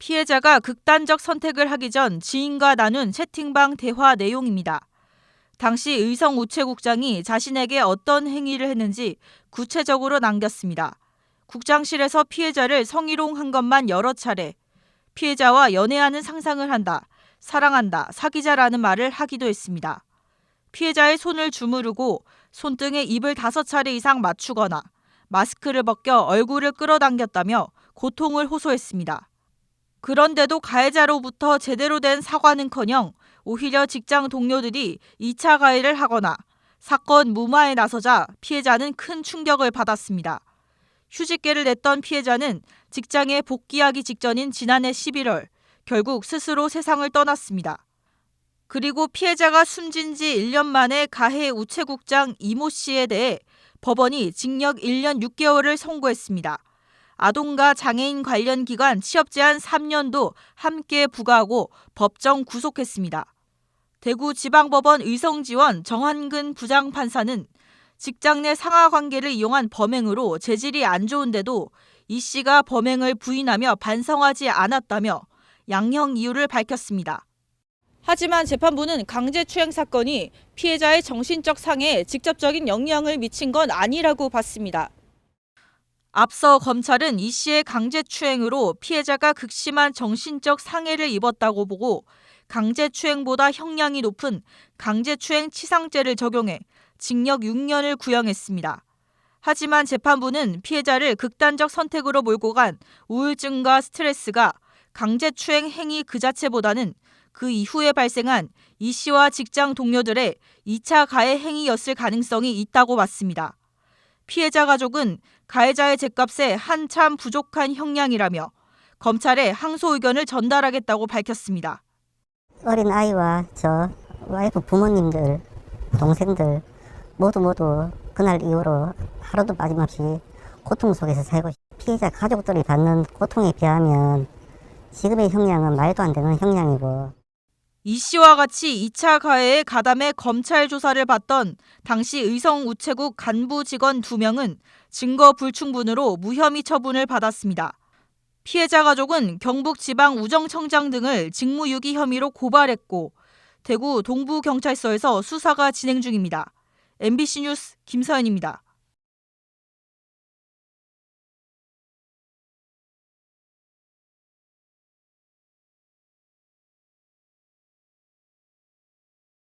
피해자가 극단적 선택을 하기 전 지인과 나눈 채팅방 대화 내용입니다. 당시 의성 우체국장이 자신에게 어떤 행위를 했는지 구체적으로 남겼습니다. 국장실에서 피해자를 성희롱한 것만 여러 차례, 피해자와 연애하는 상상을 한다, 사랑한다, 사귀자라는 말을 하기도 했습니다. 피해자의 손을 주무르고 손등에 입을 5차례 이상 맞추거나 마스크를 벗겨 얼굴을 끌어당겼다며 고통을 호소했습니다. 그런데도 가해자로부터 제대로 된 사과는커녕 오히려 직장 동료들이 2차 가해를 하거나 사건 무마에 나서자 피해자는 큰 충격을 받았습니다. 휴직계를 냈던 피해자는 직장에 복귀하기 직전인 지난해 11월 결국 스스로 세상을 떠났습니다. 그리고 피해자가 숨진 지 1년 만에 가해 우체국장 이모 씨에 대해 법원이 징역 1년 6개월을 선고했습니다. 아동과 장애인 관련 기관 취업제한 3년도 함께 부과하고 법정 구속했습니다. 대구지방법원 의성지원 정한근 부장판사는 직장 내 상하관계를 이용한 범행으로 재질이 안 좋은데도 이 씨가 범행을 부인하며 반성하지 않았다며 양형 이유를 밝혔습니다. 하지만 재판부는 강제추행 사건이 피해자의 정신적 상해에 직접적인 영향을 미친 건 아니라고 봤습니다. 앞서 검찰은 이 씨의 강제추행으로 피해자가 극심한 정신적 상해를 입었다고 보고 강제추행보다 형량이 높은 강제추행 치상죄를 적용해 징역 6년을 구형했습니다. 하지만 재판부는 피해자를 극단적 선택으로 몰고 간 우울증과 스트레스가 강제추행 행위 그 자체보다는 그 이후에 발생한 이 씨와 직장 동료들의 2차 가해 행위였을 가능성이 있다고 봤습니다. 피해자 가족은 가해자의 죗값에 한참 부족한 형량이라며 검찰에 항소 의견을 전달하겠다고 밝혔습니다. 어린 아이와 저 와이프 부모님들, 동생들 모두 그날 이후로 하루도 빠짐없이 고통 속에서 살고 있습니다. 피해자 가족들이 받는 고통에 비하면 지금의 형량은 말도 안 되는 형량이고 이 씨와 같이 2차 가해에 가담해 검찰 조사를 받던 당시 의성 우체국 간부 직원 2명은 증거 불충분으로 무혐의 처분을 받았습니다. 피해자 가족은 경북지방우정청장 등을 직무유기 혐의로 고발했고 대구 동부경찰서에서 수사가 진행 중입니다. MBC 뉴스 김서연입니다.